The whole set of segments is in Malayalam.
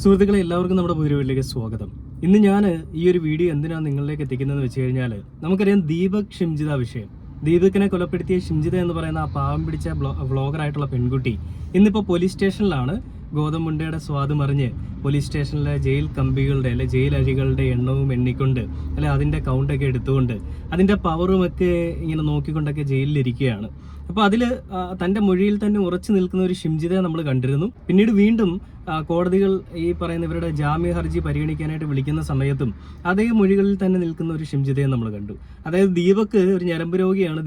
സുഹൃത്തുക്കളെ എല്ലാവർക്കും നമ്മുടെ പുതിയ സ്വാഗതം. ഇന്ന് ഞാൻ ഈ ഒരു വീഡിയോ എന്തിനാണ് നിങ്ങളിലേക്ക് എത്തിക്കുന്നതെന്ന് വെച്ച് കഴിഞ്ഞാൽ, നമുക്കറിയാം ദീപക് ഷിംജിത വിഷയം. ദീപകിനെ കൊലപ്പെടുത്തിയ ഷിംജിത എന്ന് പറയുന്ന ആ പാവം പിടിച്ച വ്ളോഗറായിട്ടുള്ള പെൺകുട്ടി ഇന്നിപ്പോൾ പോലീസ് സ്റ്റേഷനിലാണ്. ഗൗതം മുണ്ടയുടെ സ്വാദ് മറിഞ്ഞ് പോലീസ് സ്റ്റേഷനിലെ ജയിൽ കമ്പികളുടെ അല്ലെ ജയിൽ അഴികളുടെ എണ്ണവും എണ്ണിക്കൊണ്ട് അല്ലെ അതിൻ്റെ കൗണ്ടൊക്കെ എടുത്തുകൊണ്ട് അതിൻ്റെ പവറുമൊക്കെ ഇങ്ങനെ നോക്കിക്കൊണ്ടൊക്കെ ജയിലിലിരിക്കുകയാണ്. അപ്പോൾ അതിൽ തൻ്റെ മൊഴിയിൽ തന്നെ ഉറച്ചു നിൽക്കുന്ന ഒരു ഷിംജിതയെ നമ്മൾ കണ്ടിരുന്നു. പിന്നീട് വീണ്ടും കോടതികൾ ഈ പറയുന്ന ഇവരുടെ ജാമ്യ ഹർജി പരിഗണിക്കാനായിട്ട് വിളിക്കുന്ന സമയത്തും അതേ മൊഴികളിൽ തന്നെ നിൽക്കുന്ന ഒരു ഷിംജിതയെ നമ്മൾ കണ്ടു. അതായത് ദീപക് ഒരു ഞരമ്പ് രോഗിയാണ്.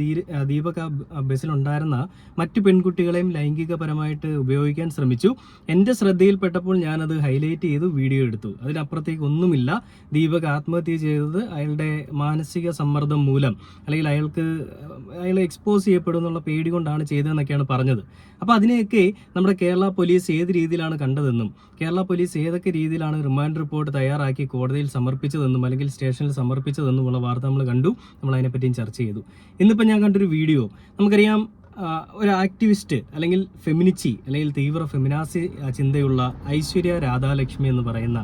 ദീപക് ആ ബസ്സിലുണ്ടായിരുന്ന മറ്റു പെൺകുട്ടികളെയും ലൈംഗികപരമായിട്ട് ഉപയോഗിക്കാൻ ശ്രമിച്ചു. എൻ്റെ ശ്രദ്ധയിൽപ്പെട്ടപ്പോൾ ഞാനത് ഹൈലൈറ്റ് ചെയ്തു, വീഡിയോ എടുത്തു. അതിനപ്പുറത്തേക്ക് ഒന്നുമില്ല. ദീപക് ആത്മഹത്യ ചെയ്തത് അയാളുടെ മാനസിക സമ്മർദ്ദം മൂലം, അല്ലെങ്കിൽ അയാൾ എക്സ്പോസ് ചെയ്യപ്പെടും എന്നുള്ള പേടി കൊണ്ടാണ് ചെയ്തതെന്നൊക്കെയാണ് പറഞ്ഞത്. അപ്പോൾ അതിനെയൊക്കെ നമ്മുടെ കേരള പോലീസ് ഏത് രീതിയിലാണ് കണ്ടതെന്നും കേരള പോലീസ് ഏതൊക്കെ രീതിയിലാണ് റിമാൻഡ് റിപ്പോർട്ട് തയ്യാറാക്കി കോടതിയിൽ സമർപ്പിച്ചതെന്നും അല്ലെങ്കിൽ സ്റ്റേഷനിൽ സമർപ്പിച്ചതെന്നുമുള്ള വാർത്ത നമ്മൾ കണ്ടു. നമ്മൾ അതിനെപ്പറ്റിയും ചർച്ച ചെയ്തു. ഇന്നിപ്പോൾ ഞാൻ കണ്ടൊരു വീഡിയോ, നമുക്കറിയാം ഒരു ആക്ടിവിസ്റ്റ് അല്ലെങ്കിൽ ഫെമിനിച്ചി അല്ലെങ്കിൽ തീവ്ര ഫെമിനാസി ചിന്തയുള്ള ഐശ്വര്യ രാധാലക്ഷ്മി എന്ന് പറയുന്ന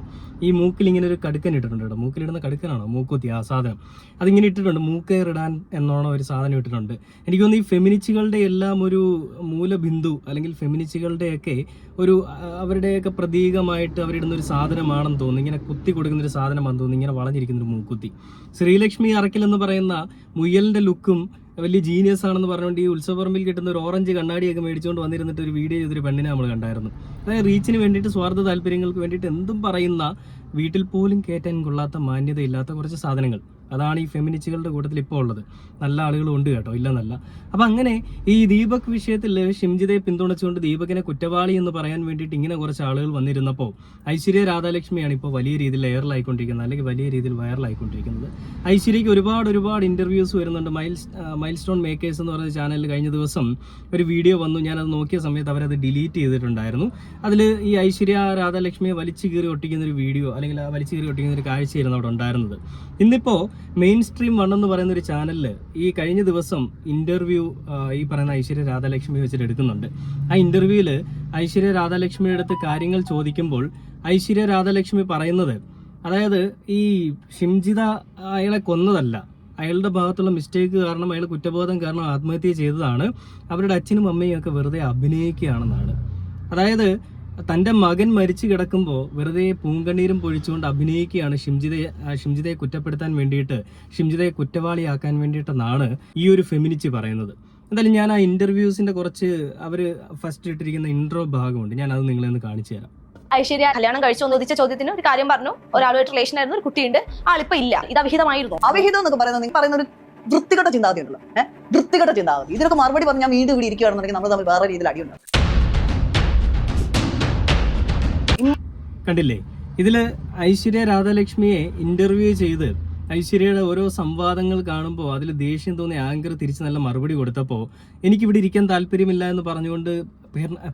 ഈ മൂക്കിൽ ഇങ്ങനെ ഒരു കടുക്കൻ ഇട്ടിട്ടുണ്ട് കേട്ടോ. മൂക്കിലിടുന്ന കടുക്കനാണോ മൂക്കുത്തി, ആ സാധനം അതിങ്ങനെ ഇട്ടിട്ടുണ്ട്. മൂക്കേറിടാൻ എന്നോണം ഒരു സാധനം ഇട്ടിട്ടുണ്ട്. എനിക്ക് തോന്നുന്നു ഈ ഫെമിനിച്ചികളുടെ എല്ലാം ഒരു മൂലബിന്ദു അല്ലെങ്കിൽ ഫെമിനിച്ചികളുടെയൊക്കെ ഒരു അവരുടെയൊക്കെ പ്രതീകമായിട്ട് അവരിടുന്ന ഒരു സാധനമാണെന്ന് തോന്നുന്നു. ഇങ്ങനെ കുത്തി കൊടുക്കുന്നൊരു സാധനമാണെന്ന് തോന്നുന്നു. ഇങ്ങനെ വളഞ്ഞിരിക്കുന്നൊരു മൂക്കുത്തി. ശ്രീലക്ഷ്മി അറക്കൽ എന്ന് പറയുന്ന മുയലിന്റെ ലുക്കും വലിയ ജീനിയസ് ആണെന്ന് പറഞ്ഞുകൊണ്ട് ഈ ഉത്സവപ്പറമ്പിൽ കിട്ടുന്ന ഒരു ഓറഞ്ച് കണ്ണാടിയൊക്കെ മേടിച്ചുകൊണ്ട് വന്നിരുന്നിട്ട് ഒരു വീഡിയോ ചെയ്തൊരു പെണ്ണിനെ നമ്മൾ കണ്ടായിരുന്നു. അതായത് റീച്ചിന് വേണ്ടിയിട്ട്, സ്വാർത്ഥ താല്പര്യങ്ങൾക്ക് വേണ്ടിയിട്ട് എന്തും പറയുന്ന, വീട്ടിൽ പോലും കയറ്റാൻ കൊള്ളാത്ത, മാന്യതയില്ലാത്ത കുറച്ച് സാധനങ്ങൾ. അതാണ് ഈ ഫെമിനിസ്റ്റുകളുടെ കൂട്ടത്തിൽ ഇപ്പോൾ ഉള്ളത്. നല്ല ആളുകളും ഉണ്ട് കേട്ടോ, ഇല്ലെന്നല്ല. അപ്പം അങ്ങനെ ഈ ദീപക് വിഷയത്തിൽ ഷിംജിതയെ പിന്തുണച്ചുകൊണ്ട് ദീപകിനെ കുറ്റവാളി എന്ന് പറയാൻ വേണ്ടിയിട്ട് ഇങ്ങനെ കുറച്ച് ആളുകൾ വന്നിരുന്നപ്പോൾ ഐശ്വര്യ രാധാലക്ഷ്മിയാണ് ഇപ്പോൾ വലിയ രീതിയിൽ എയറിലായിക്കൊണ്ടിരിക്കുന്നത്, അല്ലെങ്കിൽ വലിയ രീതിയിൽ വൈറലായിക്കൊണ്ടിരിക്കുന്നത്. ഐശ്വര്യയ്ക്ക് ഒരുപാട് ഇൻ്റർവ്യൂസ് വരുന്നുണ്ട്. മൈൽ സ്റ്റോൺ മേക്കേഴ്സ് എന്ന് പറയുന്ന ചാനലിൽ കഴിഞ്ഞ ദിവസം ഒരു വീഡിയോ വന്നു. ഞാനത് നോക്കിയ സമയത്ത് അവരത് ഡിലീറ്റ് ചെയ്തിട്ടുണ്ടായിരുന്നു. അതിൽ ഈ ഐശ്വര്യ രാധാലക്ഷ്മിയെ വലിച്ചു കീറി ഒട്ടിക്കുന്ന ഒരു വീഡിയോ, അല്ലെങ്കിൽ വലിച്ചു കീറി ഒട്ടിക്കുന്ന ഒരു കാഴ്ചയായിരുന്നു അവിടെ ഉണ്ടായിരുന്നത്. ഇന്നിപ്പോൾ മെയിൻ സ്ട്രീം 1 എന്ന് പറയുന്ന ഒരു ചാനലിൽ ഈ കഴിഞ്ഞ ദിവസം ഇന്റർവ്യൂ ഈ പറയുന്ന ഐശ്വര്യ രാധാലക്ഷ്മി വെച്ചിട്ട് എടുക്കുന്നുണ്ട്. ആ ഇന്റർവ്യൂവിൽ ഐശ്വര്യ രാധാലക്ഷ്മിയുടെ അടുത്ത് കാര്യങ്ങൾ ചോദിക്കുമ്പോൾ ഐശ്വര്യ രാധാലക്ഷ്മി പറയുന്നത്, അതായത് ഈ ഷിംജിത അയാളെ കൊന്നതല്ല, അയാളുടെ ഭാഗത്തുള്ള മിസ്റ്റേക്ക് കാരണം, അയാൾ കുറ്റബോധം കാരണം ആത്മഹത്യ ചെയ്തതാണ്, അവരുടെ അച്ഛനും അമ്മയും ഒക്കെ വെറുതെ അഭിനയിക്കുകയാണെന്നാണ്. അതായത് തൻ്റെ മകൻ മരിച്ചു കിടക്കുമ്പോൾ വെറുതെ പൂങ്കണ്ണീരും പൊഴിച്ചുകൊണ്ട് അഭിനയിക്കുകയാണ് ഷിംജിതയെ കുറ്റപ്പെടുത്താൻ വേണ്ടിയിട്ട്, ഷിംജിതയെ കുറ്റവാളിയാക്കാൻ വേണ്ടിയിട്ടെന്നാണ് ഈ ഒരു ഫെമിനിസ്റ്റ് പറയുന്നത്. എന്തായാലും ഞാൻ ആ ഇന്റർവ്യൂസിന്റെ കുറച്ച് അവർ ഫസ്റ്റ് ഇട്ടിരിക്കുന്ന ഇൻട്രോ ഭാഗമുണ്ട്, ഞാൻ അത് നിങ്ങളെ ഒന്ന് കാണിച്ചു തരാം. ഐശ്വര്യ കല്യാണം കഴിച്ചു ഉദിച്ച ചോദ്യത്തിന് ഒരു കാര്യം പറഞ്ഞു. ഒരാളുമായിട്ട് റിലേഷൻ ആയിരുന്നു, ഒരു കുട്ടിയുണ്ട്, ആളിപ്പോ ഇല്ല. ഇത് അവിഹിതമായിരുന്നു. അവിഹിതം എന്നൊക്കെ പറയുന്നത് നിങ്ങൾ പറയുന്ന ഒരു വൃത്തികെട്ട ചിന്താഗതി ഉണ്ടല്ലോ, വൃത്തികെട്ട ചിന്താഗതി. ഇതിനൊക്കെ മറുപടി പറഞ്ഞ് ഞാൻ വീണ്ടും ഇവിടെ ഇരിക്കുകയാണെന്നുണ്ടെങ്കിൽ നമ്മൾ തമ്മിൽ വേറെ രീതിയിൽ അടിയുണ്ടാവും. കണ്ടില്ലേ, ഇതില് ഐശ്വര്യ രാധാലക്ഷ്മിയെ ഇന്റർവ്യൂ ചെയ്ത് ഐശ്വര്യയുടെ ഓരോ സംവാദങ്ങൾ കാണുമ്പോൾ അതിൽ ദേഷ്യം തോന്നിയ ആങ്കർ തിരിച്ച് നല്ല മറുപടി കൊടുത്തപ്പോൾ എനിക്കിവിടെ ഇരിക്കാൻ താല്പര്യമില്ല എന്ന് പറഞ്ഞുകൊണ്ട്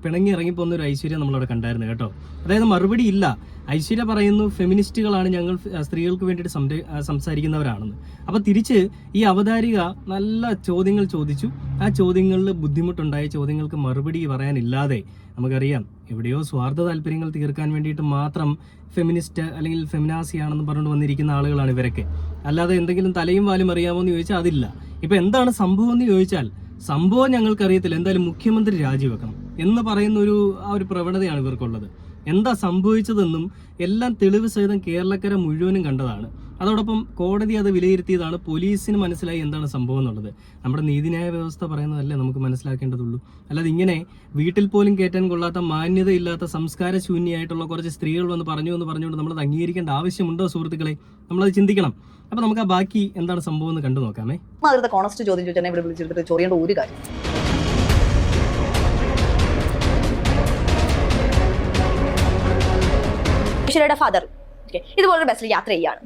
പിണങ്ങി ഇറങ്ങിപ്പോകുന്ന ഒരു ഐശ്വര്യ നമ്മളവിടെ കണ്ടായിരുന്നു കേട്ടോ. അതായത് മറുപടി ഇല്ല. ഐശ്വര്യ പറയുന്നു ഫെമിനിസ്റ്റുകളാണ് ഞങ്ങൾ, സ്ത്രീകൾക്ക് വേണ്ടിയിട്ട് സംസാരിക്കുന്നവരാണെന്ന്. അപ്പോൾ തിരിച്ച് ഈ അവതാരിക നല്ല ചോദ്യങ്ങൾ ചോദിച്ചു. ആ ചോദ്യങ്ങളിൽ ബുദ്ധിമുട്ടുണ്ടായ ചോദ്യങ്ങൾക്ക് മറുപടി പറയാനില്ലാതെ, നമുക്കറിയാം എവിടെയോ സ്വാർത്ഥ താല്പര്യങ്ങൾ തീർക്കാൻ വേണ്ടിയിട്ട് മാത്രം ഫെമിനിസ്റ്റ് അല്ലെങ്കിൽ ഫെമിനാസി ആണെന്ന് പറഞ്ഞുകൊണ്ട് വന്നിരിക്കുന്ന ആളുകളാണ് ഇവരൊക്കെ. അല്ലാതെ എന്തെങ്കിലും തലയും വാലും അറിയാമോ എന്ന് ചോദിച്ചാൽ അതില്ല. ഇപ്പം എന്താണ് സംഭവം എന്ന് ചോദിച്ചാൽ സംഭവം ഞങ്ങൾക്കറിയത്തില്ല, എന്തായാലും മുഖ്യമന്ത്രി രാജിവെക്കണം എന്ന് പറയുന്ന ആ ഒരു പ്രവണതയാണ് ഇവർക്കുള്ളത്. എന്താ സംഭവിച്ചതെന്നും എല്ലാം തെളിവ് സഹിതം കേരളക്കര മുഴുവനും കണ്ടതാണ്. അതോടൊപ്പം കോടതി അത് വിലയിരുത്തിയതാണ്. പോലീസിന് മനസ്സിലായി എന്താണ് സംഭവം എന്നുള്ളത്. നമ്മുടെ നീതിന്യായ വ്യവസ്ഥ പറയുന്നതല്ലേ നമുക്ക് മനസ്സിലാക്കേണ്ടതുള്ളൂ. അല്ലാതെ ഇങ്ങനെ വീട്ടിൽ പോലും കയറ്റാൻ കൊള്ളാത്ത, മാന്യതയില്ലാത്ത, സംസ്കാര ശൂന്യമായിട്ടുള്ള കുറച്ച് സ്ത്രീകൾ വന്ന് പറഞ്ഞുകൊണ്ട് നമ്മളത് അംഗീകരിക്കേണ്ട ആവശ്യമുണ്ടോ സുഹൃത്തുക്കളെ? നമ്മളത് ചിന്തിക്കണം. അപ്പൊ നമുക്ക് ആ ബാക്കി എന്താണ് സംഭവം എന്ന് കണ്ടു നോക്കാമേ. കോൺസ്റ്റ് ചോദ്യം ചോദിച്ചാൽ ഇവിടെ വിളിച്ചിട്ട് ചൊറിയേണ്ട ഒരു കാര്യം. ഐശ്വര്യയുടെ ഫാദർ ഇതുപോലൊരു ബസ്സിൽ യാത്ര ചെയ്യാണ്.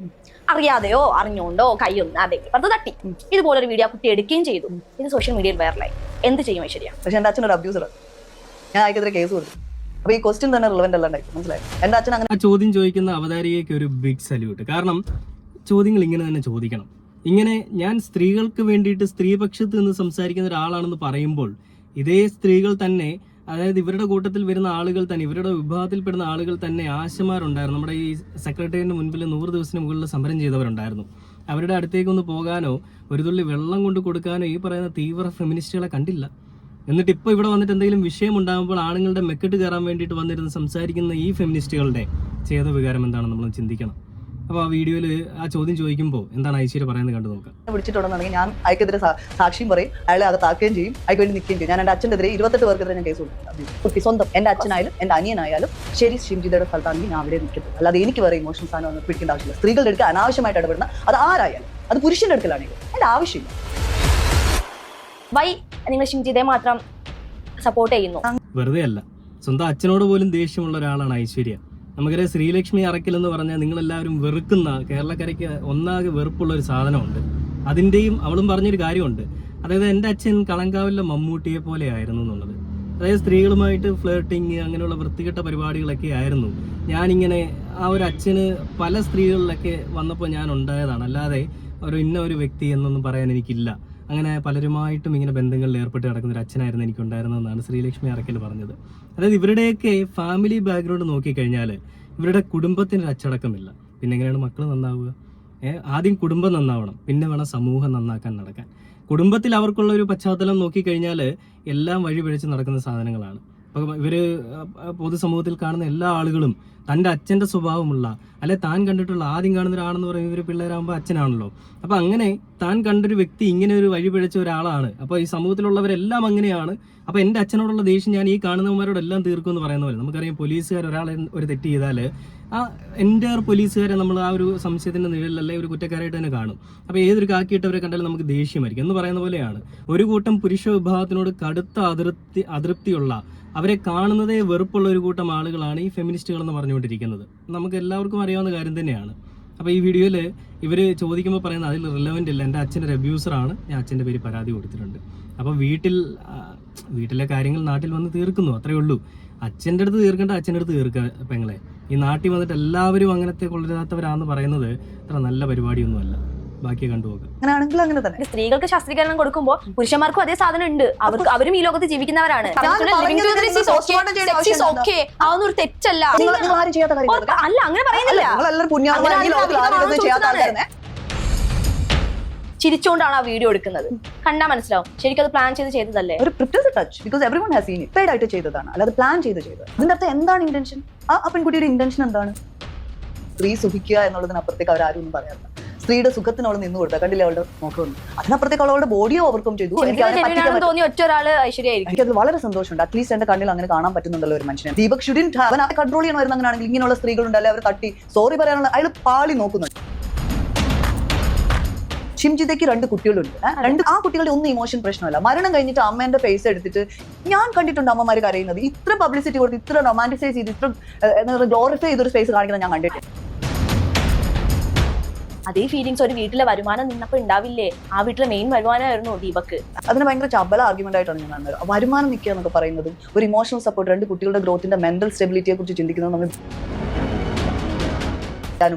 അറിയാതെയോ അറിഞ്ഞുകൊണ്ടോ കൈയൊന്നും അതെ അത് തട്ടി ഇതുപോലൊരു വീഡിയോ കുട്ടി എടുക്കുകയും ചെയ്തു. ഇത് സോഷ്യൽ മീഡിയയിൽ വൈറലായി. എന്ത് ചെയ്യും ഐശ്വര്യ? പക്ഷെ എന്റെ അച്ഛനൊരു അബ്യൂസറാണ്. ഞാൻ അയക്കെതിരെ കേസ് കൊടുത്തു. അപ്പൊ ഈ ക്വസ്റ്റ്യൻ തന്നെ റിലവന്റ് അല്ലാണ്ടായി, മനസ്സിലായി? എന്റെ അച്ഛൻ അങ്ങനെ ആ ചോദ്യം ചോദിക്കുന്ന അവതാരികയ്ക്ക് ഒരു ബിഗ് സല്യൂട്ട്. കാരണം ചോദ്യങ്ങൾ ഇങ്ങനെ തന്നെ ചോദിക്കണം. ഇങ്ങനെ ഞാൻ സ്ത്രീകൾക്ക് വേണ്ടിയിട്ട് സ്ത്രീപക്ഷത്ത് നിന്ന് സംസാരിക്കുന്ന ഒരാളാണെന്ന് പറയുമ്പോൾ ഇതേ സ്ത്രീകൾ തന്നെ അതായത് ഇവരുടെ കൂട്ടത്തിൽ വരുന്ന ആളുകൾ തന്നെ, ഇവരുടെ വിഭാഗത്തിൽപ്പെടുന്ന ആളുകൾ തന്നെ ആശമാരുണ്ടായിരുന്നു. നമ്മുടെ ഈ സെക്രട്ടേറിയറ്റിന് മുൻപിൽ 100 ദിവസത്തിന് മുകളിൽ സമരം ചെയ്തവരുണ്ടായിരുന്നു. അവരുടെ അടുത്തേക്കൊന്ന് പോകാനോ ഒരു തുള്ളി വെള്ളം കൊണ്ട് കൊടുക്കാനോ ഈ പറയുന്ന തീവ്ര ഫെമിനിസ്റ്റുകളെ കണ്ടില്ല. എന്നിട്ട് ഇപ്പോൾ ഇവിടെ വന്നിട്ട് എന്തെങ്കിലും വിഷയം ഉണ്ടാകുമ്പോൾ ആണുങ്ങളുടെ മെക്കെട്ട് കയറാൻ വേണ്ടിയിട്ട് വന്നിരുന്ന് സംസാരിക്കുന്ന ഈ ഫെമിനിസ്റ്റുകളുടെ വികാരം എന്താണെന്ന് നമ്മൾ ചിന്തിക്കണം. അപ്പോൾ ആ വീഡിയോയിൽ ആ ചോദ്യം ചോദിക്കുമ്പോൾ എന്താണ് ഐശ്വര്യ പറയുന്നത് കണ്ടു നോക്കാം. വിളിച്ചിട്ടുണ്ടെന്നുണ്ടെങ്കിൽ ഞാൻ അയക്കെതിരെ സാക്ഷ്യം പറയും, അയാളെ അകത്താക്കുകയും ചെയ്യും, അയക്ക് വേണ്ടി നിൽക്കുകയും ചെയ്യും. ഞാൻ എൻ്റെ അച്ഛനെതിരെ 28 പേർക്കെതിരെ ഞാൻ കേസ് കൊടുത്തു. സ്വന്തം എൻ്റെ അച്ഛനായാലും എൻ്റെ അനിയനായാലും ശരി ഷിംജിതയുടെ സ്ഥലത്താണെങ്കിൽ ഞാൻ അവിടെ നിൽക്കട്ടെ. അല്ലാതെ എനിക്ക് വേറെ ഇമോഷണൽ സാധനം ഒന്നും പിടിക്കേണ്ട ആവശ്യമില്ല. സ്ത്രീകളുടെ അടുത്ത് അനാവശ്യമായിട്ട് ഇടപെടുന്ന അത് ആരായാലും, അത് പുരുഷന്റെ അടുക്കലാണെങ്കിൽ അതിൻ്റെ ആവശ്യമില്ല. വൈ നിങ്ങൾ ഷിംജിതയെ മാത്രം സപ്പോർട്ട് ചെയ്യുന്നു? വെറുതെ അല്ല, സ്വന്തം അച്ഛനോട് പോലും ദേഷ്യമുള്ള ഒരാളാണ് ഐശ്വര്യ. നമുക്കറിയാം ശ്രീലക്ഷ്മി അറക്കൽ എന്ന് പറഞ്ഞാൽ നിങ്ങളെല്ലാവരും വെറുക്കുന്ന, കേരളക്കരയ്ക്ക് ഒന്നാകെ വെറുപ്പുള്ള ഒരു സാധനമുണ്ട്. അതിൻ്റെയും അവളും പറഞ്ഞൊരു കാര്യമുണ്ട്, അതായത് എൻ്റെ അച്ഛൻ കളങ്കാവിലെ മമ്മൂട്ടിയെ പോലെ ആയിരുന്നു എന്നുള്ളത്. അതായത് സ്ത്രീകളുമായിട്ട് ഫ്ലേർട്ടിങ് അങ്ങനെയുള്ള വൃത്തികെട്ട പരിപാടികളൊക്കെ ആയിരുന്നു. ഞാനിങ്ങനെ ആ ഒരു അച്ഛന് പല സ്ത്രീകളിലൊക്കെ വന്നപ്പോൾ ഞാൻ ഉണ്ടായതാണ്, അല്ലാതെ ഇന്ന ഒരു വ്യക്തി എന്നൊന്നും പറയാൻ എനിക്കില്ല. അങ്ങനെ പലരുമായിട്ടും ഇങ്ങനെ ബന്ധങ്ങളിൽ ഏർപ്പെട്ട് കിടക്കുന്ന ഒരു അച്ഛനായിരുന്നു എനിക്കുണ്ടായിരുന്നതെന്നാണ് ശ്രീലക്ഷ്മി അറക്കൽ പറഞ്ഞത്. അതായത് ഇവരുടെയൊക്കെ ഫാമിലി ബാക്ക്ഗ്രൗണ്ട് നോക്കിക്കഴിഞ്ഞാൽ ഇവരുടെ കുടുംബത്തിന് ഒരു അച്ചടക്കമില്ല. പിന്നെ എങ്ങനെയാണ് മക്കൾ നന്നാവുക? ആദ്യം കുടുംബം നന്നാവണം, പിന്നെ വേണം സമൂഹം നന്നാക്കാൻ നടക്കാൻ. കുടുംബത്തിൽ അവർക്കുള്ള ഒരു പശ്ചാത്തലം നോക്കിക്കഴിഞ്ഞാൽ എല്ലാം വഴിപിഴച്ച് നടക്കുന്ന സാധനങ്ങളാണ്. അപ്പോൾ ഇവർ പൊതുസമൂഹത്തിൽ കാണുന്ന എല്ലാ ആളുകളും തൻ്റെ അച്ഛൻ്റെ സ്വഭാവമുള്ള, അല്ലെ താൻ കണ്ടിട്ടുള്ള, ആദ്യം കാണുന്ന ഒരാളെന്ന് പറയുമ്പോൾ ഇവർ പിള്ളേരാകുമ്പോൾ അച്ഛനാണല്ലോ. അപ്പോൾ അങ്ങനെ താൻ കണ്ടൊരു വ്യക്തി ഇങ്ങനെ ഒരു വഴി പിഴച്ച ഒരാളാണ്. അപ്പോൾ ഈ സമൂഹത്തിലുള്ളവരെല്ലാം അങ്ങനെയാണ്. അപ്പോൾ എൻ്റെ അച്ഛനോടുള്ള ദേഷ്യം ഞാൻ ഈ കാണുന്നവന്മാരോടെല്ലാം തീർക്കുമെന്ന് പറയുന്ന പോലെ, നമുക്കറിയാം പോലീസുകാർ ഒരാളെ ഒരു തെറ്റ് ചെയ്താൽ ആ എൻ്റെ പോലീസുകാരെ നമ്മൾ ആ ഒരു സംശയത്തിൻ്റെ നിഴലല്ലേ ഒരു കുറ്റക്കാരായിട്ട് തന്നെ കാണും. അപ്പോൾ ഏതൊരു കാക്കിയിട്ടവരെ കണ്ടാലും നമുക്ക് ദേഷ്യമായിരിക്കും എന്ന് പറയുന്ന പോലെയാണ്. ഒരു കൂട്ടം പുരുഷ വിഭാഗത്തിനോട് കടുത്ത അതൃപ്തിയുള്ള, അവരെ കാണുന്നതേ വെറുപ്പുള്ള ഒരു കൂട്ടം ആളുകളാണ് ഈ ഫെമിനിസ്റ്റുകൾ എന്ന് പറഞ്ഞുകൊണ്ടിരിക്കുന്നത്. നമുക്ക് എല്ലാവർക്കും അറിയാവുന്ന കാര്യം തന്നെയാണ്. അപ്പോൾ ഈ വീഡിയോയിൽ ഇവർ ചോദിക്കുമ്പോൾ പറയുന്നത് അതിൽ റിലവൻ്റ് ഇല്ല, എൻ്റെ അച്ഛനൊരു അബ്യൂസറാണ്, ഞാൻ അച്ഛൻ്റെ പേര് പരാതി കൊടുത്തിട്ടുണ്ട്. അപ്പോൾ വീട്ടിലെ കാര്യങ്ങൾ നാട്ടിൽ വന്ന് തീർക്കുന്നു, അത്രയേ ഉള്ളൂ. അച്ഛൻ്റെ അടുത്ത് തീർക്കേണ്ട അച്ഛൻ്റെ അടുത്ത് തീർക്കുക പെങ്ങളെ. ഈ നാട്ടിൽ വന്നിട്ട് എല്ലാവരും അങ്ങനത്തെ കൊള്ളരുതാത്തവരാന്ന് പറയുന്നത് അത്ര നല്ല പരിപാടിയൊന്നുമല്ല. ബാക്കി കണ്ടുപോകാം. അങ്ങനെയാണെങ്കിൽ അങ്ങനെ തന്നെ സ്ത്രീകൾക്ക് ശാസ്ത്രീകരണം കൊടുക്കുമ്പോൾ പുരുഷന്മാർക്കും അതേ സാധനം ഉണ്ട്. അവരും ഈ ലോകത്ത് ജീവിക്കുന്നവരാണ്. അതൊന്നും ഒരു തെറ്റല്ല. അല്ല, അങ്ങനെ പറയുന്നില്ല. ചിരിച്ചുകൊണ്ടാണ് ആ വീഡിയോ എടുക്കുന്നത്. കണ്ടാ മനസ്സിലാവും ശരിക്കും അത് പ്ലാൻ ചെയ്തതല്ലേ. ഒരു touch because everyone has seen it. Paid ആയിട്ട് ചെയ്തതാണ്, അല്ലാതെ പ്ലാൻ ചെയ്തത്. ഇതിന്റെ അർത്ഥം എന്താണ് ഇന്റൻഷൻ? ആ പെൺകുട്ടിയുടെ ഇന്റൻഷൻ എന്താണ്? സ്ത്രീ സുഖിക്കുക എന്നുള്ളതിനപ്പുറത്തേക്ക് അവരാരും ഒന്നും പറയാറില്ല. സ്ത്രീയുടെ സുഖത്തിന് അവൾ നിന്ന് കൊടുക്കുക. കണ്ടില്ല അവളുടെ നോക്കുന്നു. അതിനപ്പുറത്തേക്ക് അവളുടെ ബോഡിയോ ഓവർകം ചെയ്തു. എനിക്കത് വളരെ സന്തോഷമുണ്ട്. അറ്റ്ലീസ്റ്റ് എന്റെ കണ്ണിൽ അങ്ങനെ കാണാൻ പറ്റുന്നുണ്ടല്ലോ ഒരു മനുഷ്യനെ. ദീപക് ഷുഡിന്റ് അവൻ കൺട്രോൾ ചെയ്യണമായിരുന്നു. അങ്ങനെയാണെങ്കിൽ ഇങ്ങനെയുള്ള സ്ത്രീകളുണ്ടല്ലേ, അവർ തട്ടി സോറി പറയാനുള്ള അയാൾ പാളി നോക്കുന്നുണ്ട്. ഷിംജിതയ്ക്ക് 2 കുട്ടികളുണ്ട്. ആ കുട്ടികളുടെ ഒന്നും ഇമോഷൻ പ്രശ്നമല്ല. മരണം കഴിഞ്ഞിട്ട് അമ്മേന്റെ ഫേസ് എടുത്തിട്ട് ഞാൻ കണ്ടിട്ടുണ്ട് അമ്മമാർ കരയുന്നത്. ഇത്ര പബ്ലിസിറ്റി കൊടുത്ത്, ഇത്ര റൊമാൻറ്റിസൈസ് ചെയ്ത്, ഇത്ര ഗ്ലോറിഫൈ ചെയ്തൊരു ഫേസ് കാണിക്കുന്നത് ഞാൻ കണ്ടിട്ടുണ്ട്. അതേ ഫീലിങ്സ് ഒരു വീട്ടിലെ വരുമാനം നിന്നപ്പോൾ ഉണ്ടാവില്ലേ? ആ വീട്ടിലെ മെയിൻ വരുമാനമായിരുന്നു ദീപക്. അതിന് ഭയങ്കര ചബല ആർഗ്യുമെന്റ് ആയിട്ടാണ് ഞാൻ കാണുന്നത്. വരുമാനം നിൽക്കുക എന്നൊക്കെ പറയുന്നതും ഒരു ഇമോഷണൽ സപ്പോർട്ട്, 2 കുട്ടികളുടെ ഗ്രോത്തിന്റെ മെന്റൽ സ്റ്റെബിലിറ്റിയെ കുറിച്ച് ചിന്തിക്കുന്നത് നമ്മൾ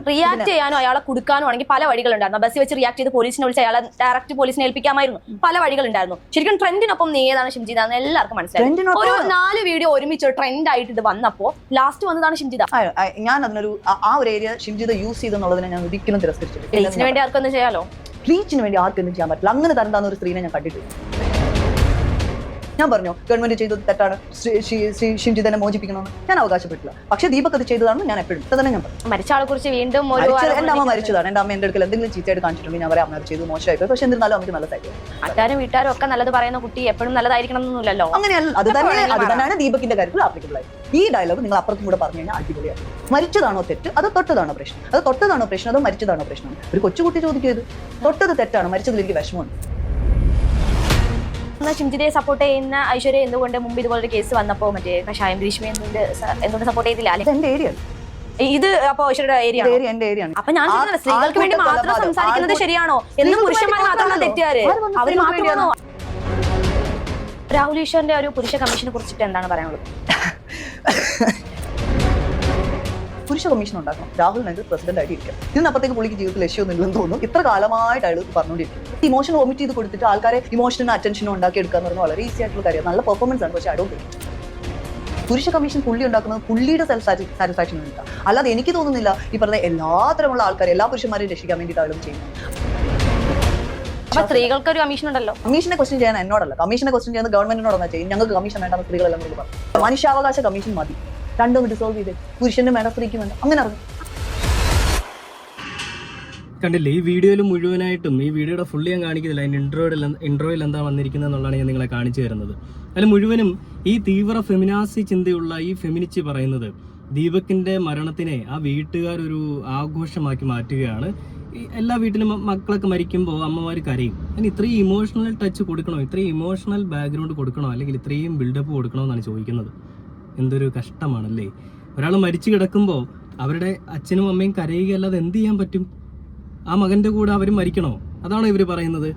റിയാക്ട് ചെയ്യാനോ അയാളെ കൊടുക്കാനോ ആണെങ്കിൽ പല വഴികളുണ്ടായിരുന്നു. ബസ്സിൽ വെച്ച് റിയാക്ട് ചെയ്ത് പോലീസിനെ വിളിച്ച് അയാളെ ഡയറക്റ്റ് പോലീസിനെ ഏൽപ്പിക്കാമായിരുന്നു. പല വഴികളുണ്ടായിരുന്നു. ശരിക്കും ട്രെൻഡിനൊപ്പം നീതാണ് ഷിംജിത എന്ന് എല്ലാവർക്കും മനസ്സിലായി. ഒരു 4 വീഡിയോ ഒരുമിച്ച് ട്രെൻഡ് ആയിട്ട് ഇത് വന്നപ്പോ ലാസ്റ്റ് വന്നതാണ് ഷിംജിത. ഞാൻ അതിനൊരു ആ ഒരു ഏരിയ ഷിംജിത യൂസ് ചെയ്തെന്നുള്ളതിനെ ഞാൻ ഒരിക്കലും തിരസ്കരിച്ചിട്ടില്ല. റീച്ചിന് വേണ്ടി ആർക്കൊന്നും ചെയ്യാലോ, റീച്ചിന് വേണ്ടി ആർക്കൊന്നും ചെയ്യാൻ പറ്റില്ല. അങ്ങനെ തരണ്ടാന്ന ഒരു സ്ത്രീനെ ഞാൻ കണ്ടിട്ടില്ല. ഞാൻ പറഞ്ഞു ഗവൺമെന്റ് ചെയ്തത് തെറ്റാണ്, ഷിംജിതനെ മോചിപ്പിക്കണമെന്ന് ഞാൻ അവകാശപ്പെട്ടില്ല. പക്ഷെ ദീപക് അത് ചെയ്തതാണ് ഞാൻ എപ്പോഴും തന്നെ ഞാൻ പറഞ്ഞു. മരിച്ച ആളെ കുറിച്ച് വീണ്ടും എന്റെ അമ്മ മരിച്ചതാണ്. എന്റെ അമ്മ എന്റെ അടുക്കൽ എന്തെങ്കിലും ചീത്തയായിട്ട് കാണിച്ചിട്ടുണ്ടെങ്കിൽ ഞാൻ പറയാം അമ്മ ചെയ്തു മോശമായിപ്പോയി. പക്ഷെ എന്നിരുന്നാലും അമ്മയ്ക്ക് നല്ലതായിട്ട് നാട്ടുകാരും വീട്ടുകാരും ഒക്കെ നല്ലത് പറയുന്ന കുട്ടി എപ്പോഴും നല്ലതായിരിക്കണം എന്നൊന്നുമില്ലല്ലോ. അങ്ങനെയല്ല, അത് തന്നെയാണ് ദീപകിന്റെ കാര്യത്തിൽ ആപ്ലിക്കബിൾ ആയി. ഈ ഡയലോഗ് നിങ്ങൾ അപ്പുറത്തും കൂടെ പറഞ്ഞു കഴിഞ്ഞാൽ അടിപൊളിയാണ്. മരിച്ചതാണോ തെറ്റ്, അത് തൊട്ടതാണോ പ്രശ്നം? അത് തൊട്ടതാണോ പ്രശ്നം, അതോ മരിച്ചതാണോ പ്രശ്നം? ഒരു കൊച്ചുകുട്ടി ചോദിക്കരുത്. തൊട്ടത് തെറ്റാണ്, മരിച്ചതിൽ എനിക്ക് വിഷമമുണ്ട്. ഷിംജിതയെ സപ്പോർട്ട് ചെയ്യുന്ന ഐശ്വര്യ എന്തുകൊണ്ട് മുമ്പ് ഇതുപോലൊരു കേസ് വന്നപ്പോ മറ്റേ കഷായം ഗ്രീഷ്മ എന്തുകൊണ്ട് സപ്പോർട്ട് ചെയ്തില്ല? എന്റെ ഏരിയ ഇത് അപ്പൊ ഐശ്വര്യയുടെ ഏരിയ. അപ്പൊ ഞാൻ സ്ത്രീകൾക്ക് വേണ്ടി മാത്രം സംസാരിക്കുന്നത് ശരിയാണോ? എന്നും പുരുഷന്മാർ മാത്രമാണ് തെറ്റുകാര്, അവർ മാത്രമാണോ? രാഹുൽ ഈശ്വറിന്റെ ഒരു പുരുഷ കമ്മീഷനെ കുറിച്ചിട്ട് എന്താണ് പറയാനുള്ളത്? പുരുഷ കമ്മീഷൻ ഉണ്ടാക്കണം. രാഹുലിനെങ്കിൽ പ്രസിഡന്റ് ആയിട്ട് ഇരിക്കാം. ഇതിനപ്പുറത്തേക്ക് പുള്ളിക്ക് ജീവിതത്തിൽ ലക്ഷ്യമൊന്നും ഇല്ലെന്ന് തോന്നുന്നു. ഇത്ര കാലമായിട്ട് അയാൾ പറഞ്ഞുകൊണ്ടിരിക്കും. ഇമോഷൻ വോമിറ്റ് ചെയ്ത് കൊടുത്തിട്ട് ആൾക്കാരെ ഇമോഷനും അറ്റൻഷനും ഉണ്ടാക്കി എടുക്കുക എന്ന് പറഞ്ഞാൽ വളരെ ഈസി ആയിട്ടുള്ള കാര്യം. നല്ല പെർഫോമൻസ് ആണ്. പക്ഷേ പുരുഷ കമ്മീഷൻ പുള്ളി ഉണ്ടാക്കുന്നത് പുള്ളിയുടെ സെൽഫ് സാറ്റിസ്ഫാക്ഷൻ വേണ്ടിയിട്ടാണ്. അല്ലാതെ എനിക്ക് തോന്നുന്നില്ല ഈ പറഞ്ഞ എല്ലാത്തരമുള്ള ആൾക്കാർ എല്ലാ പുരുഷന്മാരെയും രക്ഷിക്കാൻ വേണ്ടിയിട്ടാണ് ചെയ്യുന്നത്. അപ്പൊ സ്ത്രീകൾക്ക് ഒരു കമ്മീഷൻ ഉണ്ടല്ലോ. കമ്മീഷനെ ക്വസ്റ്റ്യൻ ചെയ്യാൻ എന്നോടല്ല, കമ്മീഷനെ ക്വസ്റ്റ്യൻ ചെയ്യുന്നത് ഗവൺമെന്റിനോടൊന്നാ ചെയ്യും. ഞങ്ങൾക്ക് കമ്മീഷൻ വേണ്ട സ്ത്രീകളെല്ലാം കൂടി പറഞ്ഞു. മനുഷ്യാവകാശ കമ്മീഷൻ മതി, രണ്ടും ഡിസോൾവ് ചെയ്ത് പുരുഷനും വേണ്ട സ്ത്രീക്കും വേണ്ട അങ്ങനെ അറിഞ്ഞു. കണ്ടില്ലേ, ഈ വീഡിയോയിൽ മുഴുവനായിട്ടും ഈ വീഡിയോയുടെ ഫുള്ളി ഞാൻ കാണിക്കുന്നില്ല. അതിൻ്റെ ഇൻട്രോയിൽ എന്താ വന്നിരിക്കുന്നത് എന്നുള്ളതാണ് ഞാൻ നിങ്ങളെ കാണിച്ചു തരുന്നത്. അതിൽ മുഴുവനും ഈ തീവ്ര ഫെമിനാസി ചിന്തയുള്ള ഈ ഫെമിനിസ്റ്റ് പറയുന്നത് ദീപകിന്റെ മരണത്തിനെ ആ വീട്ടുകാരൊരു ആഘോഷമാക്കി മാറ്റുകയാണ്. എല്ലാ വീട്ടിലും മക്കളൊക്കെ മരിക്കുമ്പോൾ അമ്മമാർ കരയും. അതിന് ഇത്രയും ഇമോഷണൽ ടച്ച് കൊടുക്കണോ, ഇത്രയും ഇമോഷണൽ ബാക്ക്ഗ്രൗണ്ട് കൊടുക്കണോ, അല്ലെങ്കിൽ ഇത്രയും ബിൽഡപ്പ് കൊടുക്കണോ എന്നാണ് ചോദിക്കുന്നത്. എന്തൊരു കഷ്ടമാണല്ലേ. ഒരാൾ മരിച്ചു കിടക്കുമ്പോൾ അവരുടെ അച്ഛനും അമ്മയും കരയുകയല്ലാതെ എന്ത് ചെയ്യാൻ പറ്റും? ആ മകന്റെ കൂടെ അവർ മരിക്കണോ? അതാണോ ഇവർ പറയുന്നത്?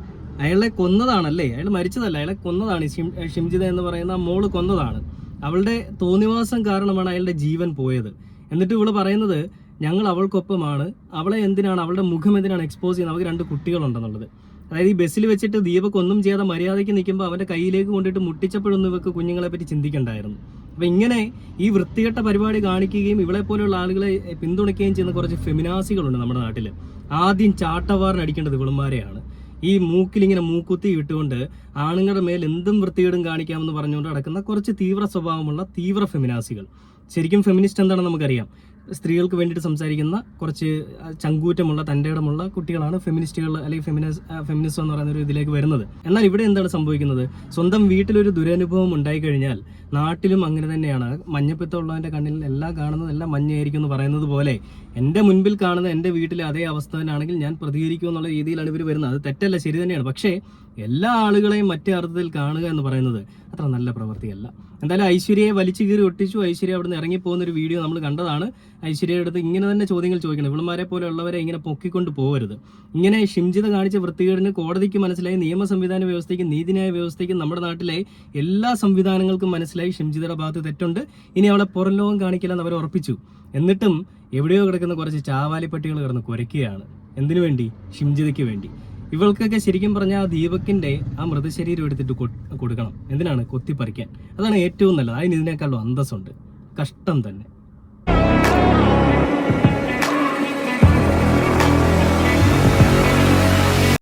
അയാളെ കൊന്നതാണല്ലേ, അയാൾ മരിച്ചതല്ല, അയാളെ കൊന്നതാണ്. ഷിംജിത എന്ന് പറയുന്ന മോള് കൊന്നതാണ്. അവളുടെ തോന്നിവാസം കാരണമാണ് അയാളുടെ ജീവൻ പോയത്. എന്നിട്ട് ഇവള് പറയുന്നത് ഞങ്ങൾ അവൾക്കൊപ്പമാണ്, അവളെ എന്തിനാണ്, അവളുടെ മുഖം എന്തിനാണ് എക്സ്പോസ് ചെയ്യുന്നത്, അവർക്ക് 2 കുട്ടികളുണ്ടെന്നുള്ളത്. അതായത് ഈ ബസ്സിൽ വെച്ചിട്ട് ദീപക് ഒന്നും ചെയ്യാതെ മര്യാദയ്ക്ക് നിൽക്കുമ്പോൾ അവൻ്റെ കയ്യിലേക്ക് കൊണ്ടിട്ട് മുട്ടിച്ചപ്പോഴൊന്നും ഇവർക്ക് കുഞ്ഞുങ്ങളെ പറ്റി ചിന്തിക്കണ്ടായിരുന്നു. അപ്പം ഇങ്ങനെ ഈ വൃത്തികെട്ട പരിപാടി കാണിക്കുകയും ഇവളെ പോലെയുള്ള ആളുകളെ പിന്തുണയ്ക്കുകയും ചെയ്യുന്ന കുറച്ച് ഫെമിനാസികളുണ്ട് നമ്മുടെ നാട്ടിൽ. ആദ്യം ചാട്ടവാറിനടിക്കേണ്ടത് ഇവളുമാരെയാണ്. ഈ മൂക്കിലിങ്ങനെ മൂക്കുത്തി ഇട്ടുകൊണ്ട് ആണുങ്ങളുടെ മേൽ എന്തും വൃത്തികേടും കാണിക്കാമെന്ന് പറഞ്ഞുകൊണ്ട് നടക്കുന്ന കുറച്ച് തീവ്ര സ്വഭാവമുള്ള തീവ്ര ഫെമിനാസികൾ. ശരിക്കും ഫെമിനിസ്റ്റ് എന്താണെന്ന് നമുക്കറിയാം. സ്ത്രീകൾക്ക് വേണ്ടിയിട്ട് സംസാരിക്കുന്ന കുറച്ച് ചങ്കൂറ്റമുള്ള തൻ്റെ ഇടമുള്ള കുട്ടികളാണ് ഫെമിനിസ്റ്റുകൾ, അല്ലെങ്കിൽ ഫെമിനിസം എന്ന് പറയുന്ന ഒരു ഇതിലേക്ക് വരുന്നത്. എന്നാൽ ഇവിടെ എന്താണ് സംഭവിക്കുന്നത്? സ്വന്തം വീട്ടിലൊരു ദുരനുഭവം ഉണ്ടായിക്കഴിഞ്ഞാൽ നാട്ടിലും അങ്ങനെ തന്നെയാണ്. മഞ്ഞപ്പിത്തമുള്ളവൻ്റെ കണ്ണിൽ എല്ലാം കാണുന്നത് എല്ലാം മഞ്ഞയായിരിക്കും എന്ന് പറയുന്നത് പോലെ എൻ്റെ മുൻപിൽ കാണുന്ന എൻ്റെ വീട്ടിലെ അതേ അവസ്ഥ തന്നെയാണെങ്കിൽ ഞാൻ പ്രതികരിക്കും എന്നുള്ള രീതിയിലാണ് ഇവർ വരുന്നത്. അത് തെറ്റല്ല, ശരി തന്നെയാണ്. പക്ഷേ എല്ലാ ആളുകളെയും മറ്റേ അർത്ഥത്തിൽ കാണുക എന്ന് പറയുന്നത് അത്ര നല്ല പ്രവൃത്തിയല്ല. എന്തായാലും ഐശ്വര്യയെ വലിച്ചു കീറി ഒട്ടിച്ചു. ഐശ്വര്യ അവിടെ നിന്ന് ഇറങ്ങിപ്പോകുന്ന ഒരു വീഡിയോ നമ്മൾ കണ്ടതാണ്. ഐശ്വര്യയുടെ അടുത്ത് ഇങ്ങനെ തന്നെ ചോദ്യങ്ങൾ ചോദിക്കണം. ഇവളുമാരെ പോലെയുള്ളവരെ ഇങ്ങനെ പൊക്കിക്കൊണ്ട് പോകരുത്. ഇങ്ങനെ ഷിംജിത കാണിച്ച വൃത്തികേടിന് കോടതിക്ക് മനസ്സിലായി, നിയമ സംവിധാന വ്യവസ്ഥയ്ക്കും നീതിന്യായ വ്യവസ്ഥയ്ക്കും നമ്മുടെ നാട്ടിലെ എല്ലാ സംവിധാനങ്ങൾക്കും മനസ്സിലായി ഷിംജിതയുടെ ഭാഗത്ത് തെറ്റുണ്ട്. ഇനി അവളെ പുറം ലോകം കാണിക്കില്ലെന്ന് അവർ ഉറപ്പിച്ചു. എന്നിട്ടും എവിടെയോ കിടക്കുന്ന കുറച്ച് ചാവാലിപ്പട്ടികൾ കിടന്ന് കുരയ്ക്കുകയാണ്. എന്തിനു വേണ്ടി? ഷിംജിതയ്ക്ക് വേണ്ടി. ഇവൾക്കൊക്കെ ശരിക്കും പറഞ്ഞാൽ ആ ദീപകിന്റെ ആ മൃതശരീരം എടുത്തിട്ട് കൊടുക്കണം. എന്തിനാണ്? കൊത്തിപ്പറിക്കാൻ. അതാണ് ഏറ്റവും നല്ലത്. അതിന് ഇതിനേക്കാളും അന്തസ്സുണ്ട്. കഷ്ടം തന്നെ.